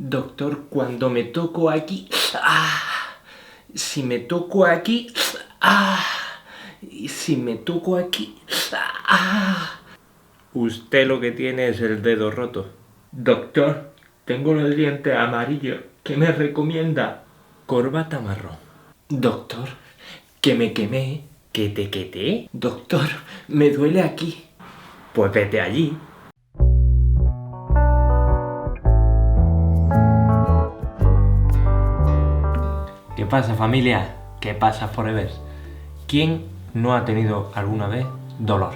Doctor, cuando me toco aquí... ¡Ah! Si me toco aquí... ¡Ah! Y si me toco aquí... ¡Ah! Usted lo que tiene es el dedo roto. Doctor, tengo los dientes amarillos. ¿Qué me recomienda? Corbata marrón. Doctor, que me quemé. ¿Que te quedé? Doctor, me duele aquí. Pues vete allí. ¿Qué pasa, familia? ¿Qué pasa, Forevers? ¿Quién no ha tenido alguna vez dolor?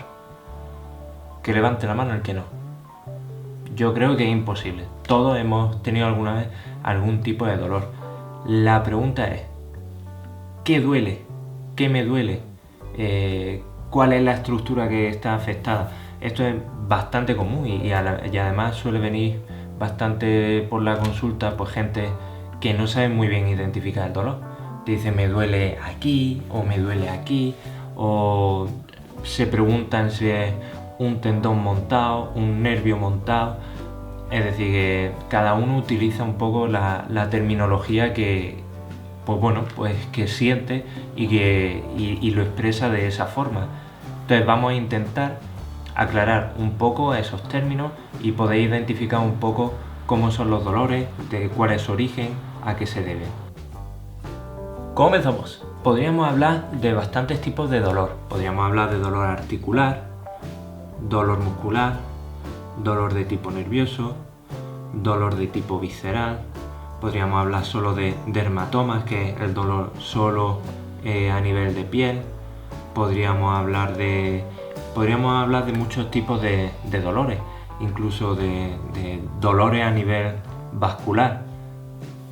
Que levante la mano el que no. Yo creo que es imposible. Todos hemos tenido alguna vez algún tipo de dolor. La pregunta es, ¿qué duele? ¿Qué me duele? ¿Cuál es la estructura que está afectada? Esto es bastante común y además suele venir bastante por la consulta pues gente que no sabe muy bien identificar el dolor. Te dice me duele aquí o me duele aquí, o se preguntan si es un tendón montado, un nervio montado. Es decir, que cada uno utiliza un poco la terminología que, pues que siente y lo expresa de esa forma. Entonces vamos a intentar aclarar un poco esos términos y poder identificar un poco cómo son los dolores, de cuál es su origen, a qué se debe. Comenzamos. Podríamos hablar de bastantes tipos de dolor. Podríamos hablar de dolor articular, dolor muscular, dolor de tipo nervioso, dolor de tipo visceral. Podríamos hablar solo de dermatomas, que es el dolor solo a nivel de piel. Podríamos hablar de muchos tipos de dolores, incluso de dolores a nivel vascular.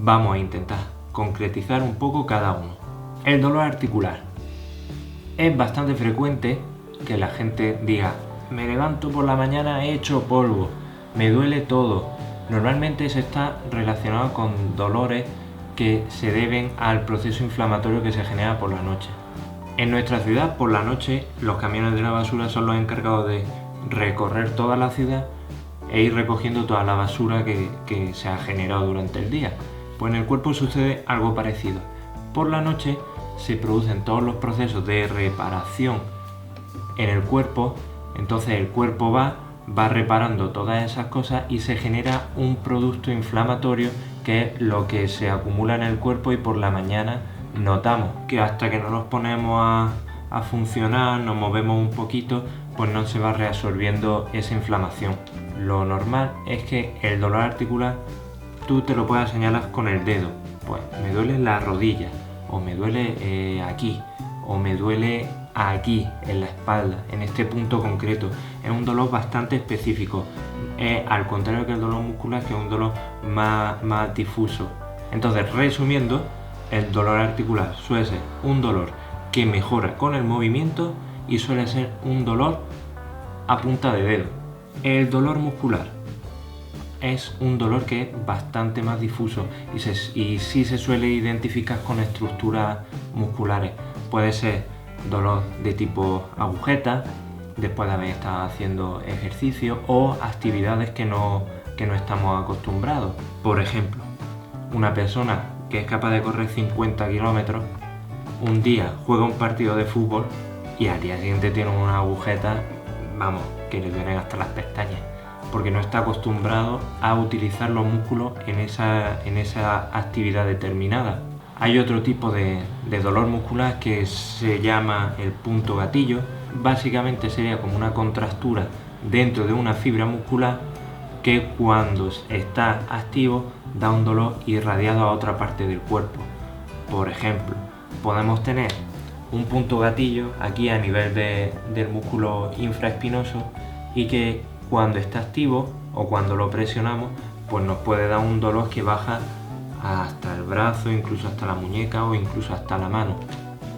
Vamos a intentar concretizar un poco cada uno. El dolor articular. Es bastante frecuente que la gente diga, me levanto por la mañana hecho polvo, me duele todo. Normalmente eso está relacionado con dolores que se deben al proceso inflamatorio que se genera por la noche. En nuestra ciudad, por la noche, los camiones de la basura son los encargados de recorrer toda la ciudad e ir recogiendo toda la basura que se ha generado durante el día. Pues en el cuerpo sucede algo parecido. Por la noche se producen todos los procesos de reparación en el cuerpo, entonces el cuerpo va reparando todas esas cosas y se genera un producto inflamatorio que es lo que se acumula en el cuerpo y por la mañana notamos que hasta que no nos ponemos a funcionar, nos movemos un poquito, pues no se va reabsorbiendo esa inflamación. Lo normal es que el dolor articular tú te lo puedas señalar con el dedo, pues me duele la rodilla, o me duele aquí, o me duele aquí, en la espalda, en este punto concreto. Es un dolor bastante específico, al contrario que el dolor muscular, que es un dolor más difuso. Entonces, resumiendo, el dolor articular suele ser un dolor que mejora con el movimiento y suele ser un dolor a punta de dedo. El dolor muscular es un dolor que es bastante más difuso y sí se suele identificar con estructuras musculares. Puede ser dolor de tipo agujeta, después de haber estado haciendo ejercicio o actividades que no estamos acostumbrados. Por ejemplo, una persona que es capaz de correr 50 kilómetros, un día juega un partido de fútbol y al día siguiente tiene una agujeta, que le duelen hasta las pestañas, porque no está acostumbrado a utilizar los músculos en esa actividad determinada. Hay otro tipo de dolor muscular que se llama el punto gatillo. Básicamente sería como una contractura dentro de una fibra muscular que cuando está activo da un dolor irradiado a otra parte del cuerpo. Por ejemplo, podemos tener un punto gatillo aquí a nivel del músculo infraespinoso y que cuando está activo o cuando lo presionamos, pues nos puede dar un dolor que baja hasta el brazo, incluso hasta la muñeca o incluso hasta la mano.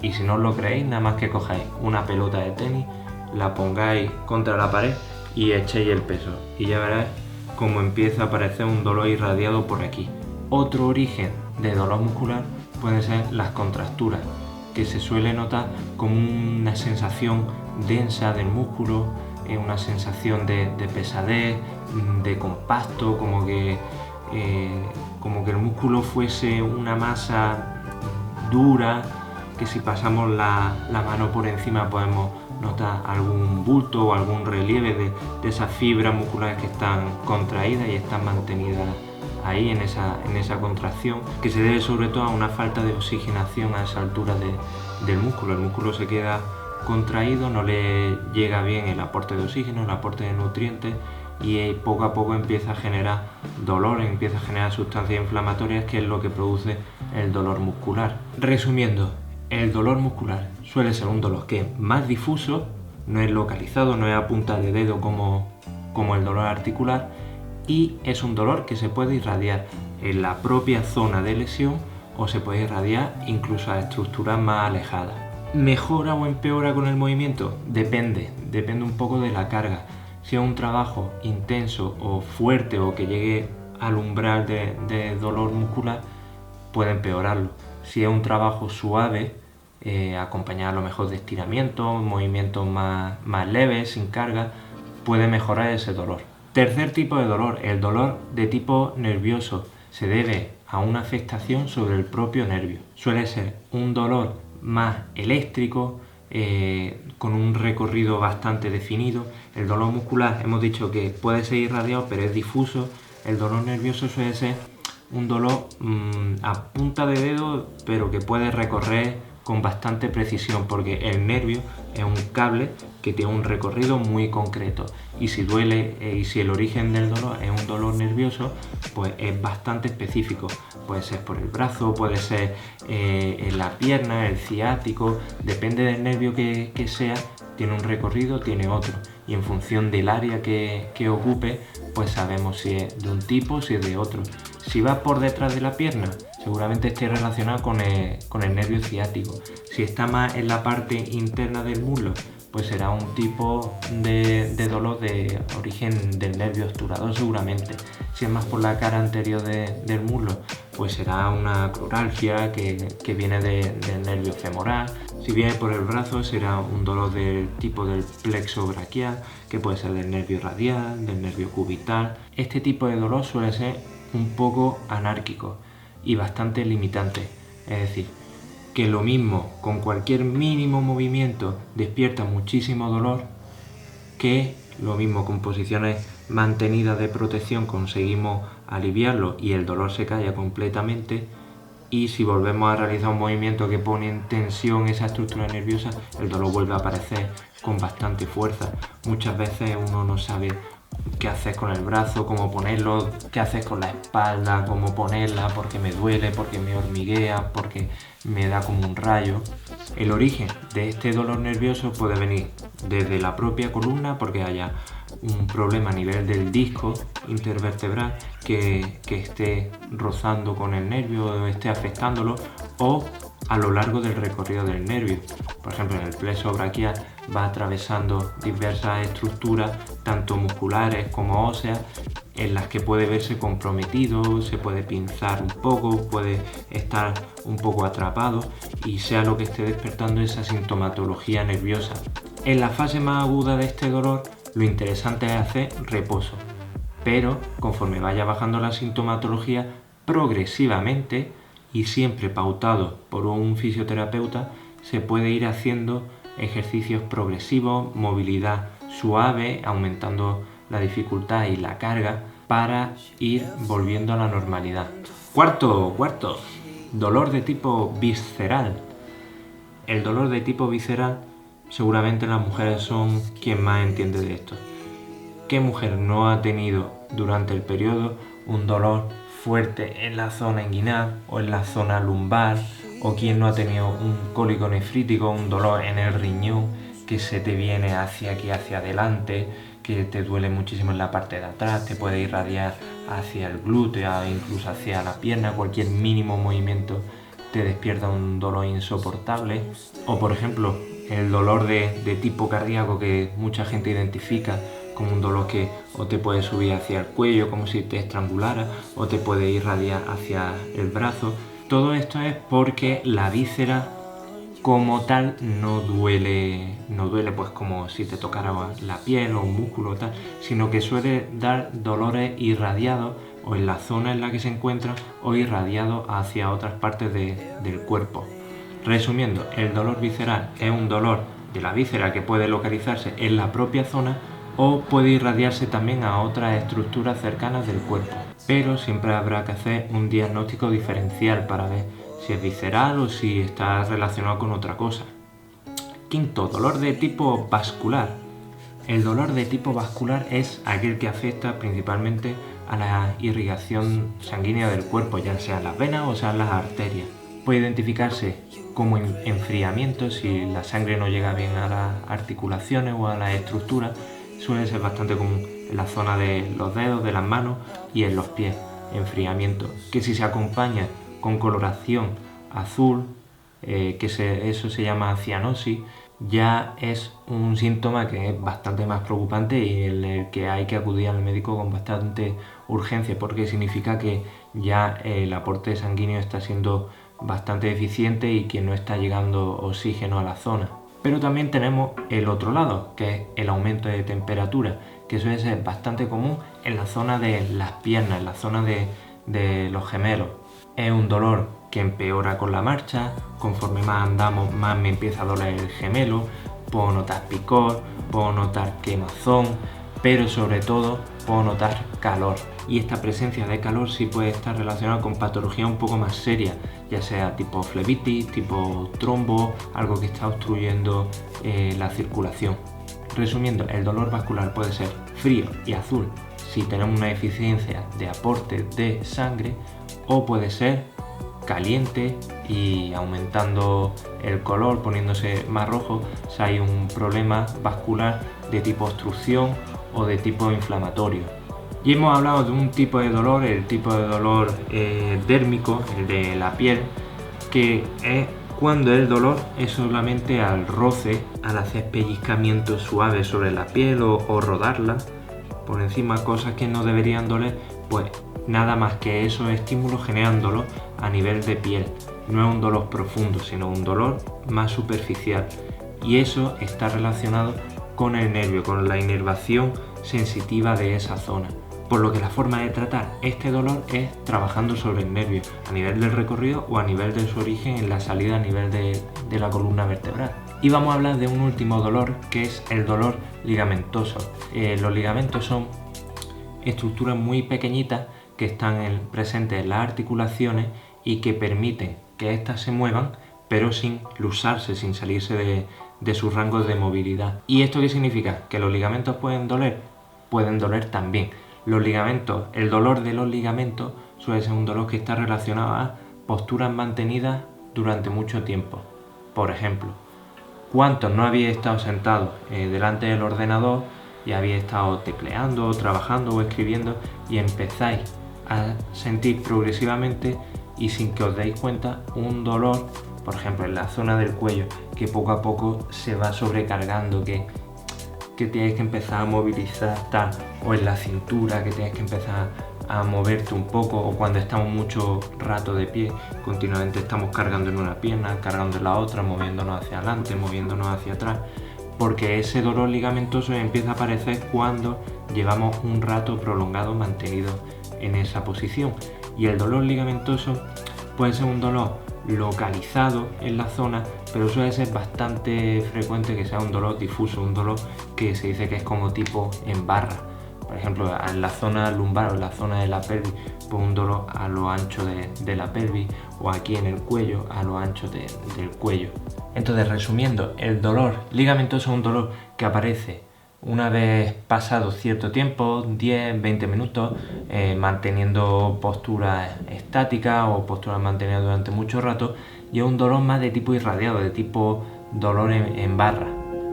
Y si no os lo creéis, nada más que cojáis una pelota de tenis, la pongáis contra la pared y echéis el peso y ya veréis cómo empieza a aparecer un dolor irradiado por aquí. Otro origen de dolor muscular pueden ser las contracturas, que se suele notar como una sensación densa del músculo, una sensación de pesadez, de compacto, como que como que el músculo fuese una masa dura, que si pasamos la mano por encima podemos notar algún bulto o algún relieve de esas fibras musculares que están contraídas y están mantenidas ahí en esa contracción, que se debe sobre todo a una falta de oxigenación a esa altura del músculo. El músculo se queda contraído, no le llega bien el aporte de oxígeno, el aporte de nutrientes, y poco a poco empieza a generar dolor, empieza a generar sustancias inflamatorias, que es lo que produce el dolor muscular. Resumiendo, el dolor muscular suele ser un dolor que es más difuso, no es localizado, no es a punta de dedo como el dolor articular, y es un dolor que se puede irradiar en la propia zona de lesión o se puede irradiar incluso a estructuras más alejadas. ¿Mejora o empeora con el movimiento? Depende un poco de la carga. Si es un trabajo intenso o fuerte o que llegue al umbral de dolor muscular, puede empeorarlo. Si es un trabajo suave, acompañado a lo mejor de estiramientos, movimientos más leves, sin carga, puede mejorar ese dolor. Tercer tipo de dolor, el dolor de tipo nervioso. Se debe a una afectación sobre el propio nervio. Suele ser un dolor más eléctrico, con un recorrido bastante definido. El dolor muscular hemos dicho que puede ser irradiado, pero es difuso. El dolor nervioso suele ser un dolor a punta de dedo, pero que puede recorrer con bastante precisión, porque el nervio es un cable que tiene un recorrido muy concreto, y si duele y si el origen del dolor es un dolor nervioso, pues es bastante específico. Puede ser por el brazo, puede ser en la pierna, el ciático, depende del nervio que sea, tiene un recorrido, tiene otro, y en función del área que ocupe, pues sabemos si es de un tipo, si es de otro. Si va por detrás de la pierna, seguramente esté relacionado con el nervio ciático. Si está más en la parte interna del muslo, pues será un tipo de dolor de origen del nervio obturador seguramente. Si es más por la cara anterior del muslo, pues será una cruralgia que viene del nervio femoral. Si viene por el brazo, será un dolor del tipo del plexo braquial, que puede ser del nervio radial, del nervio cubital. Este tipo de dolor suele ser un poco anárquico y bastante limitante, es decir, que lo mismo con cualquier mínimo movimiento despierta muchísimo dolor, que lo mismo con posiciones mantenidas de protección conseguimos aliviarlo y el dolor se calla completamente, y si volvemos a realizar un movimiento que pone en tensión esa estructura nerviosa, el dolor vuelve a aparecer con bastante fuerza. Muchas veces uno no sabe qué haces con el brazo, cómo ponerlo, qué haces con la espalda, cómo ponerla, porque me duele, porque me hormiguea, porque me da como un rayo. El origen de este dolor nervioso puede venir desde la propia columna, porque haya un problema a nivel del disco intervertebral que esté rozando con el nervio o esté afectándolo, o a lo largo del recorrido del nervio. Por ejemplo, en el plexo braquial va atravesando diversas estructuras, tanto musculares como óseas, en las que puede verse comprometido, se puede pinzar un poco, puede estar un poco atrapado, y sea lo que esté despertando esa sintomatología nerviosa. En la fase más aguda de este dolor, lo interesante es hacer reposo, pero conforme vaya bajando la sintomatología, progresivamente y siempre pautado por un fisioterapeuta, se puede ir haciendo ejercicios progresivos, movilidad suave, aumentando la dificultad y la carga para ir volviendo a la normalidad. Cuarto, dolor de tipo visceral. El dolor de tipo visceral, seguramente las mujeres son quien más entiende de esto. ¿Qué mujer no ha tenido durante el periodo un dolor fuerte en la zona inguinal o en la zona lumbar? ¿O quién no ha tenido un cólico nefrítico, un dolor en el riñón que se te viene hacia aquí, hacia adelante, que te duele muchísimo en la parte de atrás, te puede irradiar hacia el glúteo, incluso hacia la pierna? Cualquier mínimo movimiento te despierta un dolor insoportable. O por ejemplo, el dolor de tipo cardíaco, que mucha gente identifica como un dolor que o te puede subir hacia el cuello como si te estrangulara, o te puede irradiar hacia el brazo. Todo esto es porque la víscera como tal no duele pues como si te tocara la piel o un músculo o tal, sino que suele dar dolores irradiados o en la zona en la que se encuentran o irradiado hacia otras partes del cuerpo. Resumiendo, el dolor visceral es un dolor de la víscera que puede localizarse en la propia zona o puede irradiarse también a otras estructuras cercanas del cuerpo, pero siempre habrá que hacer un diagnóstico diferencial para ver si es visceral o si está relacionado con otra cosa. Quinto, dolor de tipo vascular. El dolor de tipo vascular es aquel que afecta principalmente a la irrigación sanguínea del cuerpo, ya sean las venas o sean las arterias. Puede identificarse como enfriamiento si la sangre no llega bien a las articulaciones o a las estructuras. Suele ser bastante común en la zona de los dedos, de las manos y en los pies. Enfriamiento, que si se acompaña con coloración azul, eso se llama cianosis, ya es un síntoma que es bastante más preocupante y en el que hay que acudir al médico con bastante urgencia, porque significa que ya el aporte sanguíneo está siendo bastante deficiente y que no está llegando oxígeno a la zona. Pero también tenemos el otro lado, que es el aumento de temperatura, que suele ser bastante común en la zona de las piernas, en la zona de los gemelos. Es un dolor que empeora con la marcha, conforme más andamos más me empieza a doler el gemelo, puedo notar picor, puedo notar quemazón, pero sobre todo puedo notar calor. Y esta presencia de calor sí puede estar relacionada con patología un poco más seria, ya sea tipo flebitis, tipo trombo, algo que está obstruyendo la circulación. Resumiendo, el dolor vascular puede ser frío y azul si tenemos una deficiencia de aporte de sangre, o puede ser caliente y aumentando el color, poniéndose más rojo si hay un problema vascular de tipo obstrucción o de tipo inflamatorio. Y hemos hablado de un tipo de dolor, el tipo de dolor dérmico, el de la piel, que es cuando el dolor es solamente al roce, al hacer pellizcamientos suaves sobre la piel o rodarla por encima, cosas que no deberían doler, pues nada más que esos estímulos generan dolor a nivel de piel. No es un dolor profundo, sino un dolor más superficial. Y eso está relacionado con el nervio, con la inervación sensitiva de esa zona. Por lo que la forma de tratar este dolor es trabajando sobre el nervio, a nivel del recorrido o a nivel de su origen en la salida a nivel de la columna vertebral. Y vamos a hablar de un último dolor, que es el dolor ligamentoso. Los ligamentos son estructuras muy pequeñitas que están presentes en las articulaciones y que permiten que éstas se muevan, pero sin luxarse, sin salirse de sus rangos de movilidad. ¿Y esto qué significa? ¿Que los ligamentos pueden doler? Pueden doler también. Los ligamentos, el dolor de los ligamentos suele ser un dolor que está relacionado a posturas mantenidas durante mucho tiempo. Por ejemplo, ¿cuántos no habéis estado sentados delante del ordenador y habéis estado tecleando, trabajando o escribiendo y empezáis a sentir progresivamente y sin que os deis cuenta un dolor, por ejemplo en la zona del cuello, que poco a poco se va sobrecargando, que tienes que empezar a movilizar tal, o en la cintura, que tienes que empezar a moverte un poco, o cuando estamos mucho rato de pie, continuamente estamos cargando en una pierna, cargando en la otra, moviéndonos hacia adelante, moviéndonos hacia atrás, porque ese dolor ligamentoso empieza a aparecer cuando llevamos un rato prolongado mantenido en esa posición. Y el dolor ligamentoso puede ser un dolor localizado en la zona, pero suele ser bastante frecuente que sea un dolor difuso, un dolor que se dice que es como tipo en barra. Por ejemplo, en la zona lumbar o en la zona de la pelvis, pues un dolor a lo ancho de la pelvis, o aquí en el cuello a lo ancho del cuello. Entonces, resumiendo, el dolor ligamentoso es un dolor que aparece una vez pasado cierto tiempo, 10-20 minutos, manteniendo posturas estáticas o posturas mantenidas durante mucho rato, y es un dolor más de tipo irradiado, de tipo dolor en barra.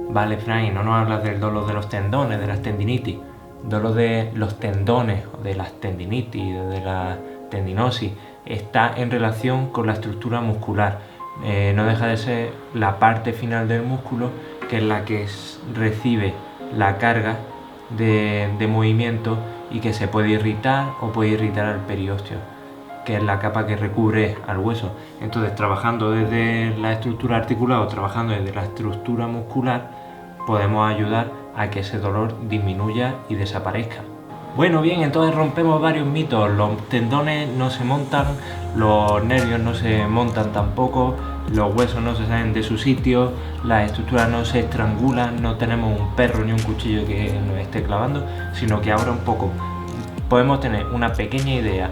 Vale, Fran, y no nos hablas del dolor de los tendones, de las tendinitis. Dolor de los tendones, o de las tendinitis, de la tendinosis, está en relación con la estructura muscular. No deja de ser la parte final del músculo, que es la que recibe la carga de movimiento y que se puede irritar o puede irritar al periósteo, que es la capa que recubre al hueso. Entonces, trabajando desde la estructura articular o trabajando desde la estructura muscular, podemos ayudar a que ese dolor disminuya y desaparezca. Bueno, bien, entonces rompemos varios mitos. Los tendones no se montan, los nervios no se montan tampoco, los huesos no se salen de su sitio, las estructuras no se estrangulan, no tenemos un perro ni un cuchillo que nos esté clavando, sino que ahora un poco podemos tener una pequeña idea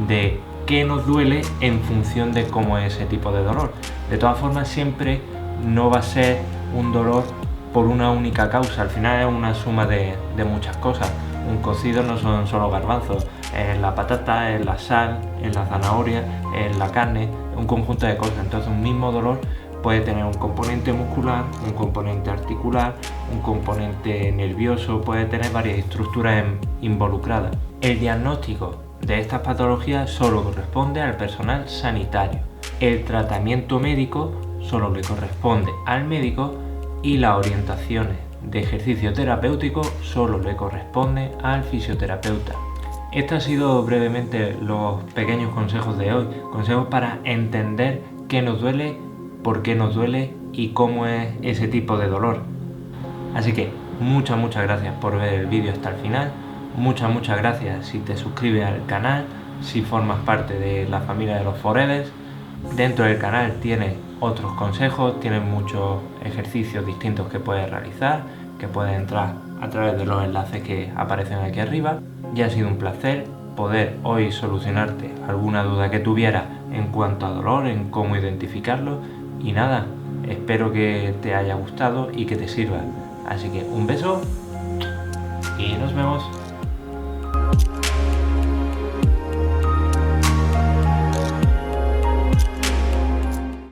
de qué nos duele en función de cómo es ese tipo de dolor. De todas formas, siempre no va a ser un dolor por una única causa, al final es una suma de muchas cosas. Un cocido no son solo garbanzos, es la patata, es la sal, es la zanahoria, es la carne, un conjunto de cosas. Entonces un mismo dolor puede tener un componente muscular, un componente articular, un componente nervioso, puede tener varias estructuras involucradas. El diagnóstico de estas patologías solo corresponde al personal sanitario. El tratamiento médico solo le corresponde al médico y las orientaciones de ejercicio terapéutico solo le corresponde al fisioterapeuta. Estos han sido brevemente los pequeños consejos de hoy, consejos para entender qué nos duele, por qué nos duele y cómo es ese tipo de dolor. Así que muchas gracias por ver el vídeo hasta el final, muchas gracias si te suscribes al canal, si formas parte de la familia de los Forevers. Dentro del canal tienes otros consejos, tienes muchos ejercicios distintos que puedes realizar, que puedes entrar a través de los enlaces que aparecen aquí arriba. Y ha sido un placer poder hoy solucionarte alguna duda que tuvieras en cuanto a dolor, en cómo identificarlo. Y nada, espero que te haya gustado y que te sirva. Así que un beso y nos vemos.